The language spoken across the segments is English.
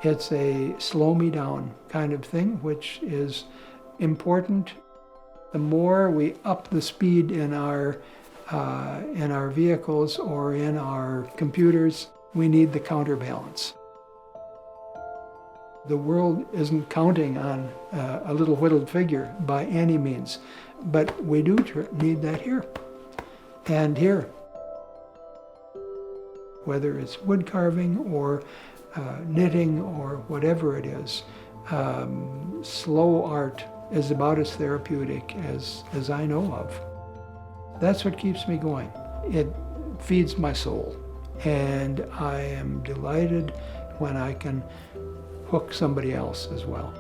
It's a slow me down kind of thing, which is important. The more we up the speed in our vehicles or in our computers, we need the counterbalance. The world isn't counting on a little whittled figure by any means, but we do need that here and here. Whether it's wood carving or knitting or whatever it is, slow art is about as therapeutic as I know of. That's what keeps me going. It feeds my soul, and I am delighted when I can hook somebody else as well.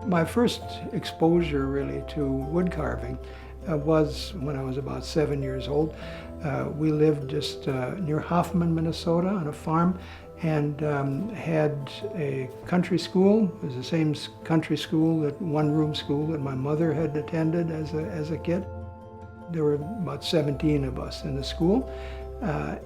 My first exposure really to wood carving was when I was about 7 years old. We lived just near Hoffman, Minnesota on a farm, and had a country school. It was the same country school, that one-room school that my mother had attended as a kid. There were about 17 of us in the school,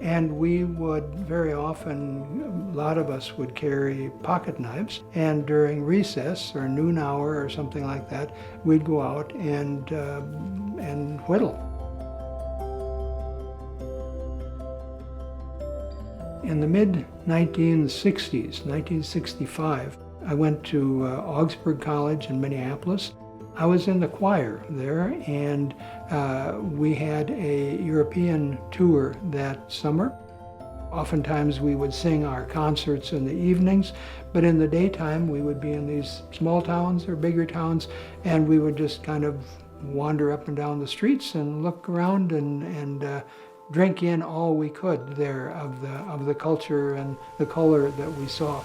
and we would very often, a lot of us would carry pocket knives, and during recess or noon hour or something like that, we'd go out and whittle. In the mid-1960s, 1965, I went to Augsburg College in Minneapolis. I was in the choir there, and we had a European tour that summer. Oftentimes we would sing our concerts in the evenings, but in the daytime we would be in these small towns or bigger towns, and we would just kind of wander up and down the streets and look around and drink in all we could there of the culture and the color that we saw.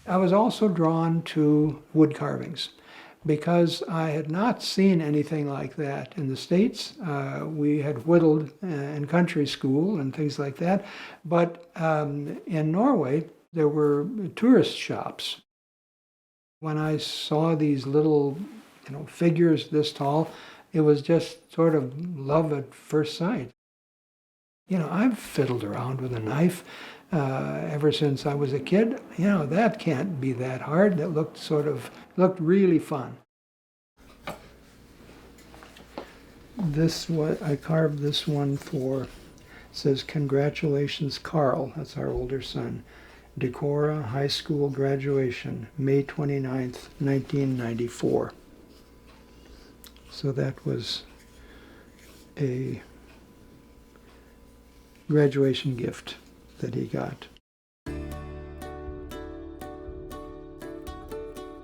I was also drawn to wood carvings because I had not seen anything like that in the States. We had whittled in country school and things like that, but in Norway there were tourist shops. When I saw these little, figures this tall, it was just sort of love at first sight. I've fiddled around with a knife ever since I was a kid. That can't be that hard. That looked really fun. I carved this one it says, "Congratulations, Carl." That's our older son. Decorah High School graduation, May 29th, 1994. So that was a graduation gift that he got.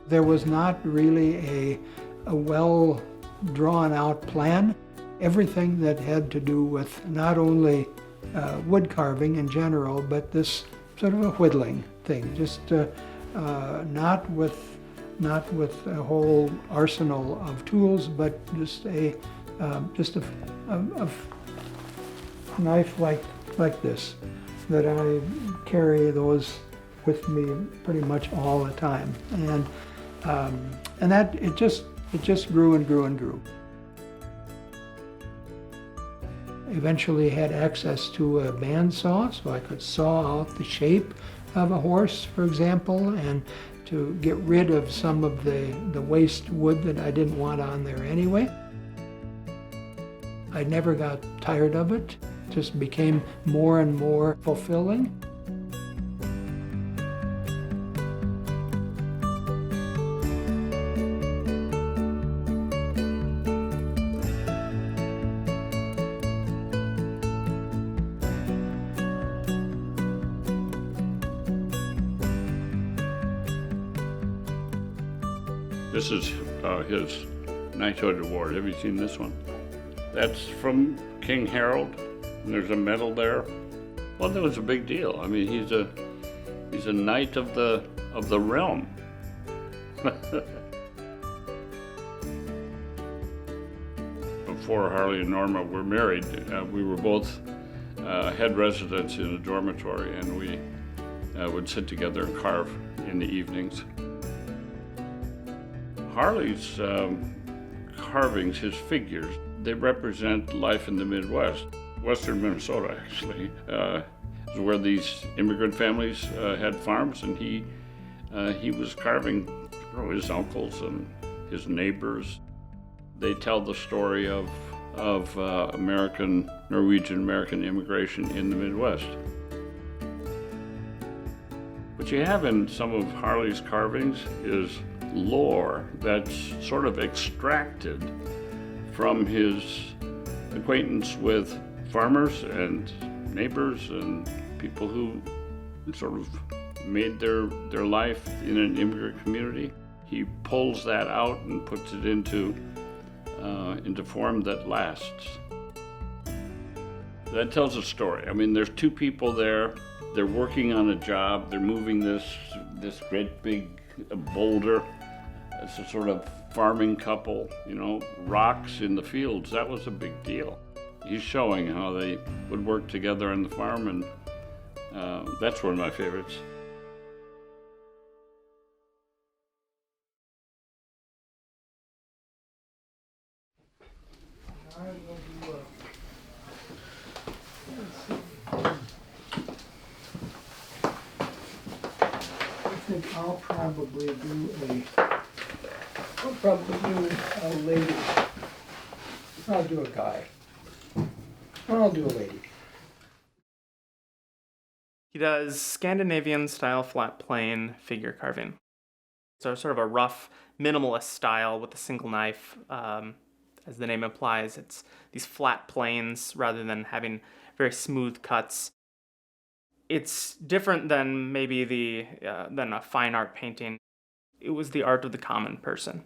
There was not really a well drawn out plan. Everything that had to do with not only wood carving in general, but this sort of a whittling thing, just not with a whole arsenal of tools, but just a knife like this, that I carry those with me pretty much all the time, and that it just grew and grew and grew. Eventually had access to a bandsaw, so I could saw out the shape of a horse, for example, and to get rid of some of the waste wood that I didn't want on there anyway. I never got tired of it, just became more and more fulfilling. This is his knighthood award. Have you seen this one? That's from King Harold, and there's a medal there. Well, that was a big deal. I mean, he's a knight of the realm. Before Harley and Norma were married, we were both head residents in a dormitory, and we would sit together and carve in the evenings. Harley's carvings, his figures, they represent life in the Midwest. Western Minnesota, actually, is where these immigrant families had farms, and he was carving his uncles and his neighbors. They tell the story of Norwegian-American immigration in the Midwest. What you have in some of Harley's carvings is lore that's sort of extracted from his acquaintance with farmers and neighbors and people who sort of made their life in an immigrant community. He pulls that out and puts it into form that lasts. That tells a story. I mean, there's two people there. They're working on a job. They're moving this great big boulder. It's a sort of farming couple, you know, rocks in the fields. That was a big deal. He's showing how they would work together on the farm, and that's one of my favorites. I think I'll probably do a lady. I'll do a guy. I'll do a lady. He does Scandinavian-style flat plane figure carving. So sort of a rough, minimalist style with a single knife. As the name implies, it's these flat planes rather than having very smooth cuts. It's different than maybe than a fine art painting. It was the art of the common person.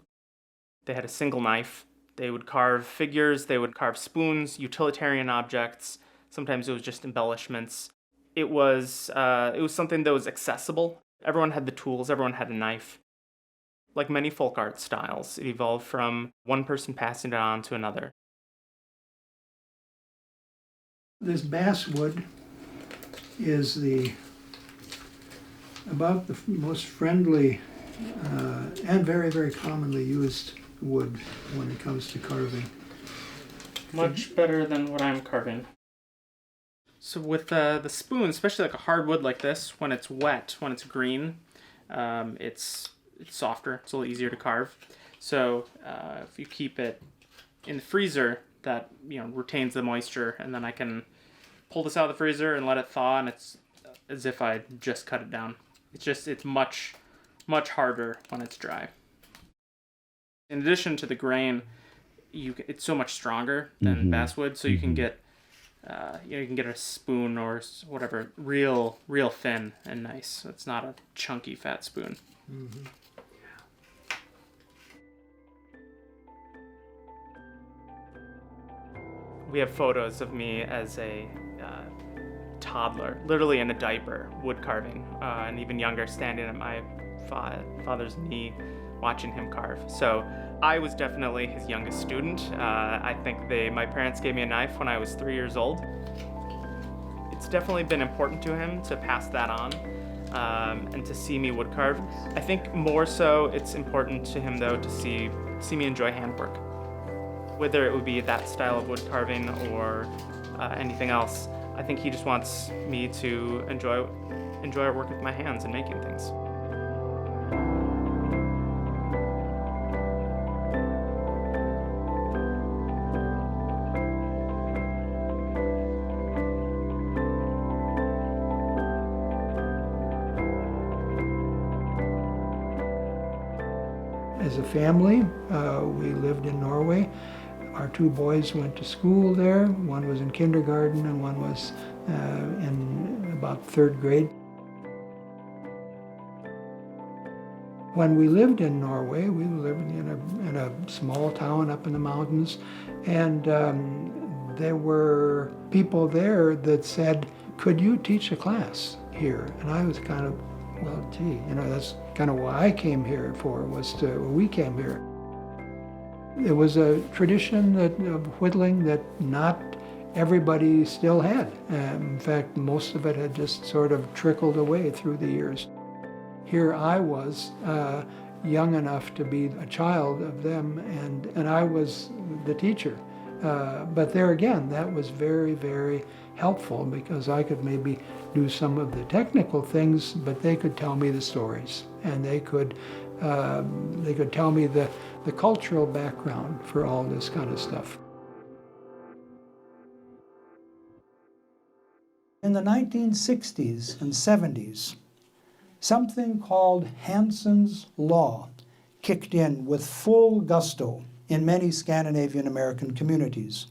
They had a single knife. They would carve figures, they would carve spoons, utilitarian objects. Sometimes it was just embellishments. It was something that was accessible. Everyone had the tools, everyone had a knife. Like many folk art styles, it evolved from one person passing it on to another. This basswood is about the most friendly and very, very commonly used wood when it comes to carving. Much better than what I'm carving. So with the spoon, especially like a hardwood like this, when it's wet, when it's green, it's softer, it's a little easier to carve. So if you keep it in the freezer, that retains the moisture, and then I can pull this out of the freezer and let it thaw, and it's as if I just cut it down. It's much harder when it's dry. In addition to the grain, it's so much stronger than basswood, so you can get you can get a spoon or whatever real thin and nice. It's not a chunky fat spoon. Mm-hmm. We have photos of me as a toddler, literally in a diaper, wood carving, and even younger, standing at my father's knee, watching him carve. So I was definitely his youngest student. I think my parents gave me a knife when I was 3 years old. It's definitely been important to him to pass that on and to see me wood carve. I think more so it's important to him though to see me enjoy handwork. Whether it would be that style of wood carving or anything else, I think he just wants me to enjoy work with my hands and making things. As a family, we lived in Norway. Our two boys went to school there. One was in kindergarten and one was in about third grade. When we lived in Norway, we lived in a small town up in the mountains, and there were people there that said, "Could you teach a class here?" And I was kind of, well, gee, that's kind of why I came here we came here. It was a tradition of whittling that not everybody still had. In fact, most of it had just sort of trickled away through the years. Here I was, young enough to be a child of them, and I was the teacher. But there again, that was very, very helpful because I could maybe do some of the technical things, but they could tell me the stories, and they could tell me the cultural background for all this kind of stuff. In the 1960s and 70s, something called Hansen's Law kicked in with full gusto in many Scandinavian American communities.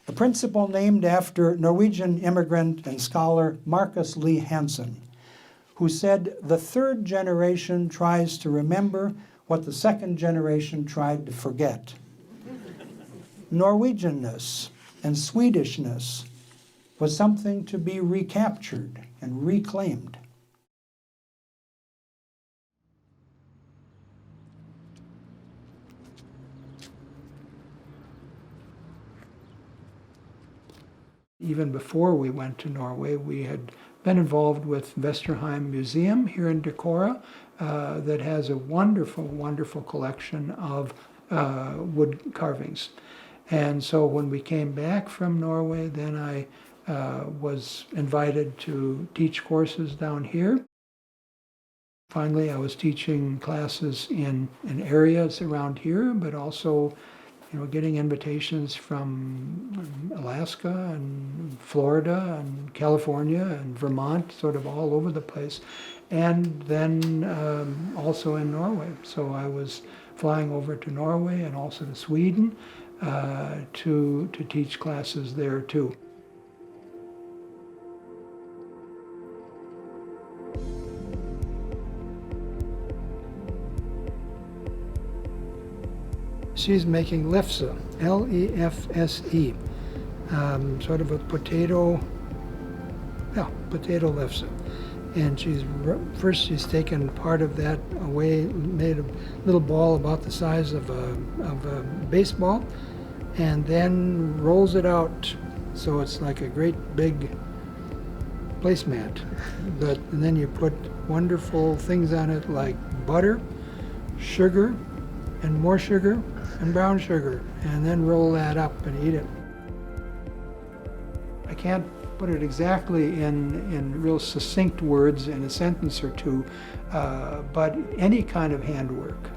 A principle named after Norwegian immigrant and scholar Marcus Lee Hansen, who said the third generation tries to remember what the second generation tried to forget. Norwegianness and Swedishness was something to be recaptured and reclaimed. Even before we went to Norway, we had been involved with Vesterheim Museum here in Decorah that has a wonderful, wonderful collection of wood carvings. And so when we came back from Norway, then I was invited to teach courses down here. Finally, I was teaching classes in areas around here, but also getting invitations from Alaska and Florida and California and Vermont, sort of all over the place, and then also in Norway. So I was flying over to Norway and also to Sweden to teach classes there too. She's making lefse, L-E-F-S-E, sort of a potato lefse. And she's taken part of that away, made a little ball about the size of a baseball, and then rolls it out so it's like a great big placemat. And then you put wonderful things on it like butter, sugar, and more sugar, and brown sugar, and then roll that up and eat it. I can't put it exactly in real succinct words in a sentence or two, but any kind of handwork.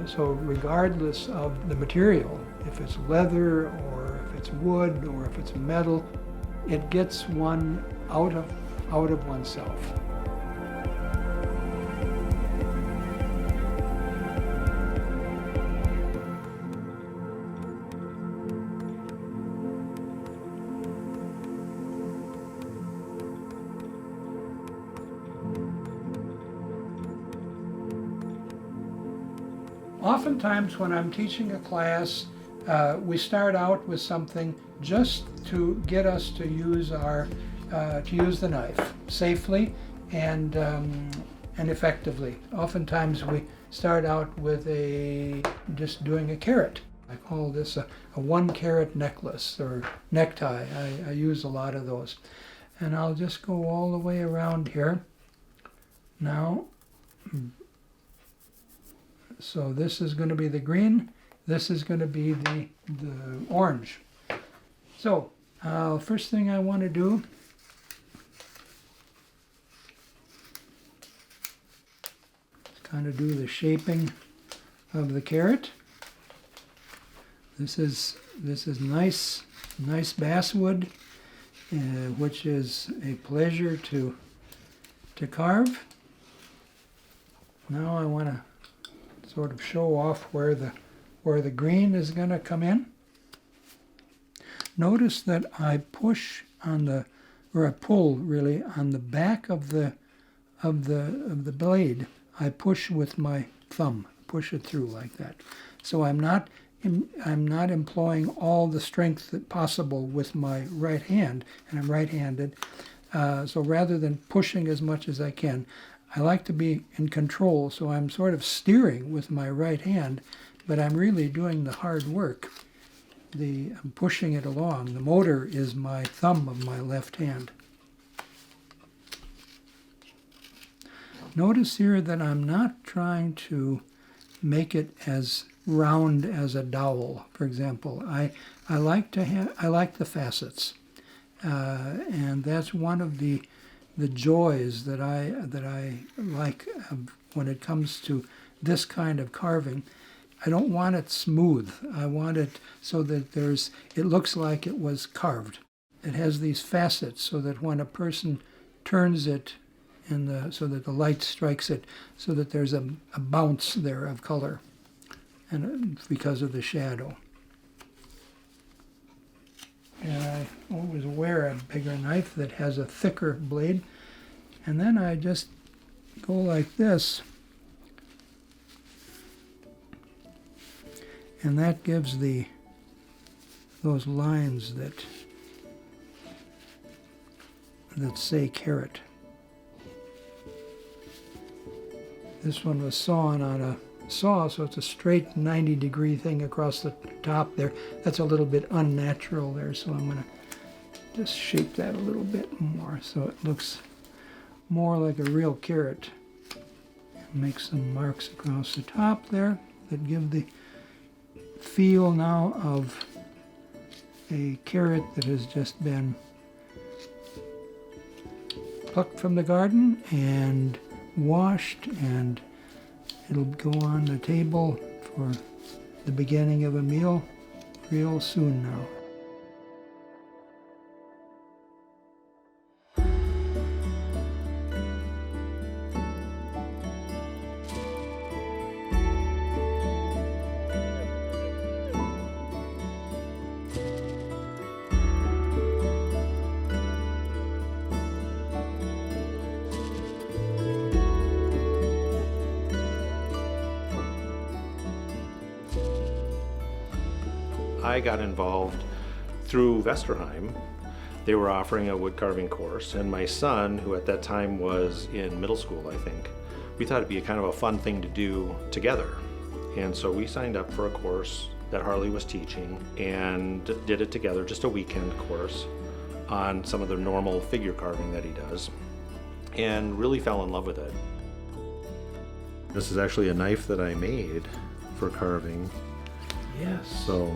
So regardless of the material, if it's leather or if it's wood or if it's metal, it gets one out of oneself. Oftentimes when I'm teaching a class, we start out with something just to get us to use the knife safely and effectively. Oftentimes we start out with just doing a carrot. I call this a 1-carat necklace or necktie. I use a lot of those. And I'll just go all the way around here. Now, so this is going to be the green, this is going to be the orange. So, first thing I want to do is kind of do the shaping of the carrot. This is nice basswood, which is a pleasure to carve. Now I want to sort of show off where the green is going to come in. Notice that I push or I pull really on the back of the blade. I push with my thumb, push it through like that. So I'm not employing all the strength that possible with my right hand, and I'm right-handed. So rather than pushing as much as I can, I like to be in control, so I'm sort of steering with my right hand, but I'm really doing the hard work. I'm pushing it along. The motor is my thumb of my left hand. Notice here that I'm not trying to make it as round as a dowel, for example. I like the facets, and that's one of the joys that I like when it comes to this kind of carving. I don't want it smooth. I want it so that it looks like it was carved. It has these facets so that when a person turns it so that the light strikes it, so that there's a bounce there of color, and because of the shadow. And I always wear a bigger knife that has a thicker blade, and then I just go like this, and that gives those lines that say carrot. This one was sawn on a saw, so it's a straight 90-degree thing across the top there. That's a little bit unnatural there, so I'm going to just shape that a little bit more so it looks more like a real carrot. Make some marks across the top there that give the feel now of a carrot that has just been plucked from the garden and washed, and it'll go on the table for the beginning of a meal real soon now. I got involved through Vesterheim. They were offering a wood carving course, and my son, who at that time was in middle school, I think, we thought it'd be a kind of a fun thing to do together. And so we signed up for a course that Harley was teaching and did it together, just a weekend course on some of the normal figure carving that he does, and really fell in love with it. This is actually a knife that I made for carving. Yes. So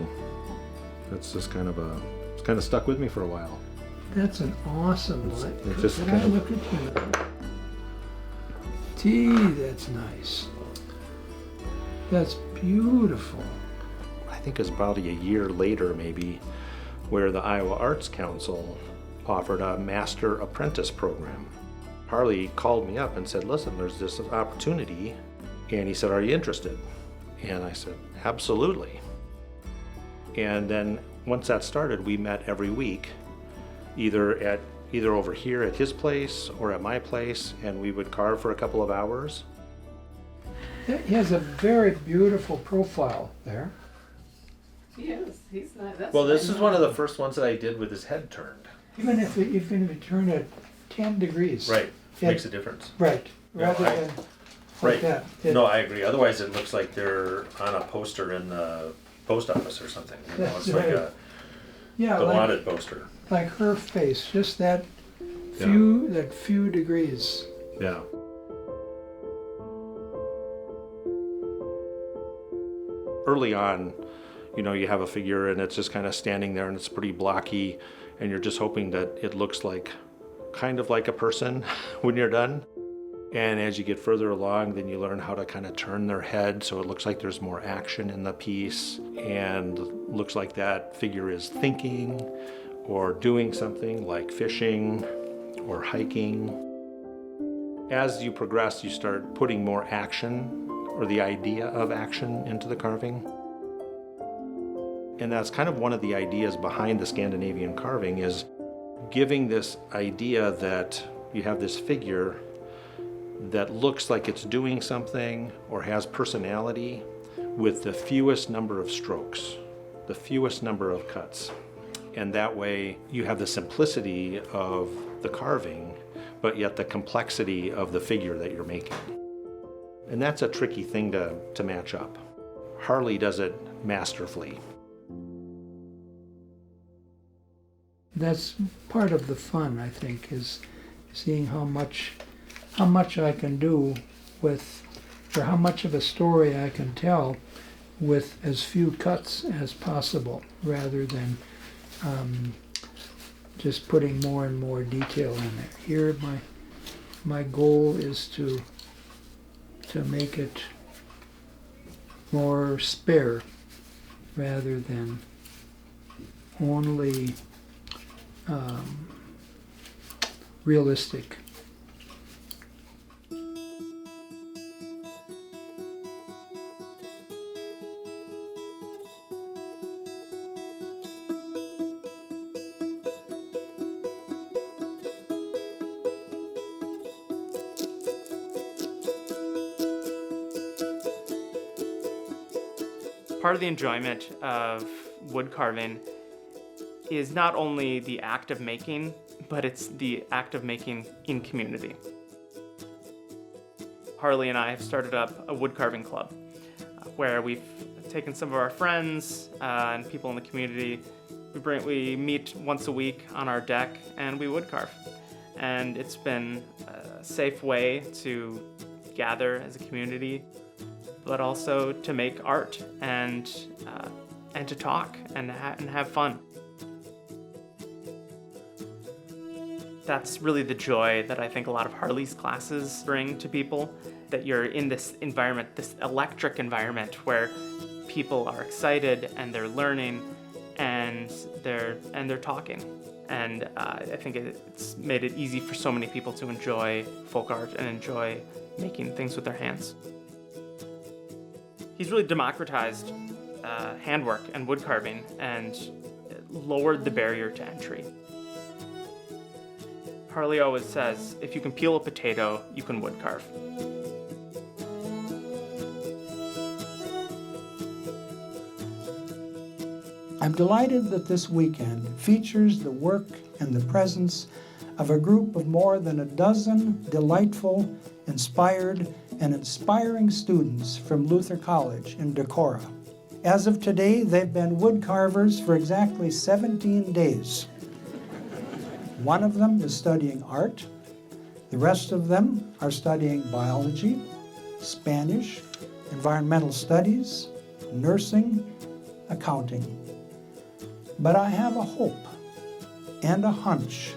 it's just it's kind of stuck with me for a while. That's an awesome It's one. just Can kind I of- look at you? Gee, that's nice. That's beautiful. I think it was about a year later maybe, where the Iowa Arts Council offered a master apprentice program. Harley called me up and said, listen, there's this opportunity. And he said, are you interested? And I said, absolutely. And then once that started, we met every week, either over here at his place or at my place, and we would carve for a couple of hours. He has a very beautiful profile there. He is. He's not. That's Well, this nice. is one of the first ones that I did with his head turned. Even if you turn it 10 degrees. Right, Yeah. makes a difference. Right. Yeah, Rather I- than Right. like that. No, I agree. Otherwise, it looks like they're on a poster in the post office or something. You know, That's it's like right. the like, wanted poster. like her face, just that Yeah. few degrees. Yeah. Early on, you have a figure and it's just kind of standing there and it's pretty blocky, and you're just hoping that it looks like kind of like a person when you're done. And as you get further along, then you learn how to kind of turn their head so it looks like there's more action in the piece and looks like that figure is thinking or doing something like fishing or hiking. As you progress, you start putting more action or the idea of action into the carving. And that's kind of one of the ideas behind the Scandinavian carving, is giving this idea that you have this figure that looks like it's doing something or has personality with the fewest number of strokes, the fewest number of cuts. And that way you have the simplicity of the carving, but yet the complexity of the figure that you're making. And that's a tricky thing to match up. Harley does it masterfully. That's part of the fun, I think, is seeing how much how much I can do with, or how much of a story I can tell with as few cuts as possible, rather than just putting more and more detail in there. Here, my goal is to make it more spare, rather than only realistic. Part of the enjoyment of wood carving is not only the act of making, but it's the act of making in community. Harley and I have started up a wood carving club where we've taken some of our friends and people in the community. We meet once a week on our deck and we wood carve. And it's been a safe way to gather as a community, but also to make art and to talk and have fun. That's really the joy that I think a lot of Harley's classes bring to people, that you're in this environment, this electric environment where people are excited and they're learning and they're talking. And I think it's made it easy for so many people to enjoy folk art and enjoy making things with their hands. He's really democratized handwork and wood carving and lowered the barrier to entry. Harley always says, if you can peel a potato, you can wood carve. I'm delighted that this weekend features the work and the presence of a group of more than a dozen delightful, inspired, and inspiring students from Luther College in Decorah. As of today, they've been wood carvers for exactly 17 days. One of them is studying art. The rest of them are studying biology, Spanish, environmental studies, nursing, accounting. But I have a hope and a hunch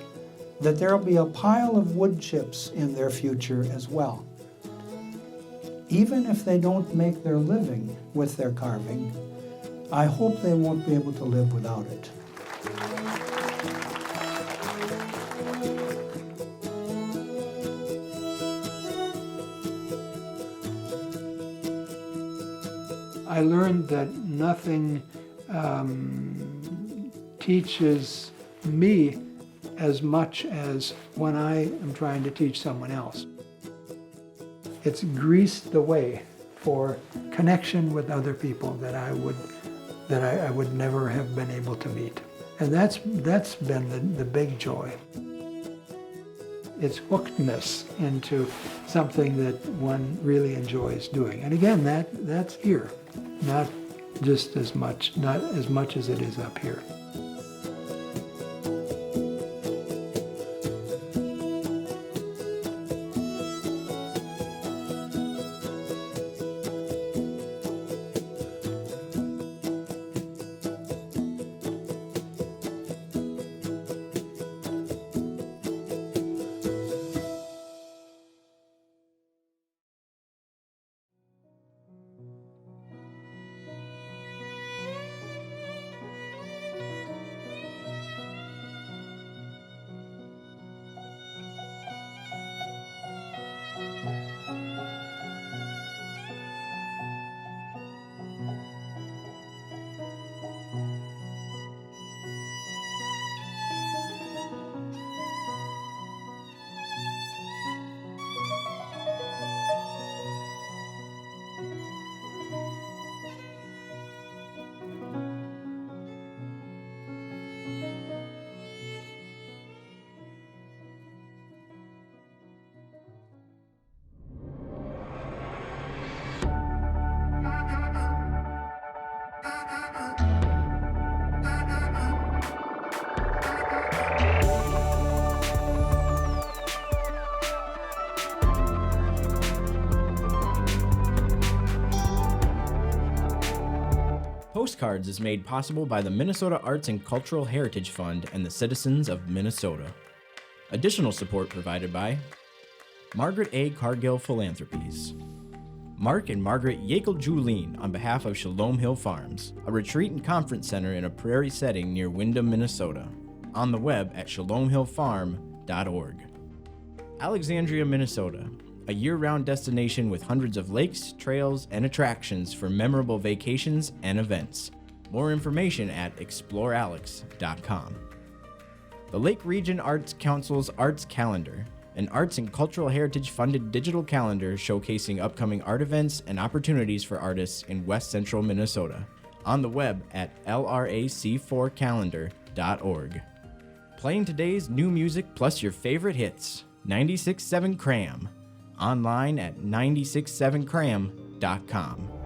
that there'll be a pile of wood chips in their future as well. Even if they don't make their living with their carving, I hope they won't be able to live without it. I learned that nothing teaches me as much as when I am trying to teach someone else. It's greased the way for connection with other people that I would never have been able to meet. And that's been the big joy. It's hookedness into something that one really enjoys doing. And again, that's here, not as much as it is up here. Postcards is made possible by the Minnesota Arts and Cultural Heritage Fund and the citizens of Minnesota. Additional support provided by Margaret A. Cargill Philanthropies, Mark and Margaret Yakel-Julien on behalf of Shalom Hill Farms, a retreat and conference center in a prairie setting near Windham, Minnesota. On the web at shalomhillfarm.org. Alexandria, Minnesota, a year-round destination with hundreds of lakes, trails, and attractions for memorable vacations and events. More information at explorealex.com. The Lake Region Arts Council's Arts Calendar, an arts and cultural heritage funded digital calendar showcasing upcoming art events and opportunities for artists in West Central Minnesota. On the web at lrac4calendar.org. Playing today's new music plus your favorite hits, 96.7 Cram. Online at 967cram.com.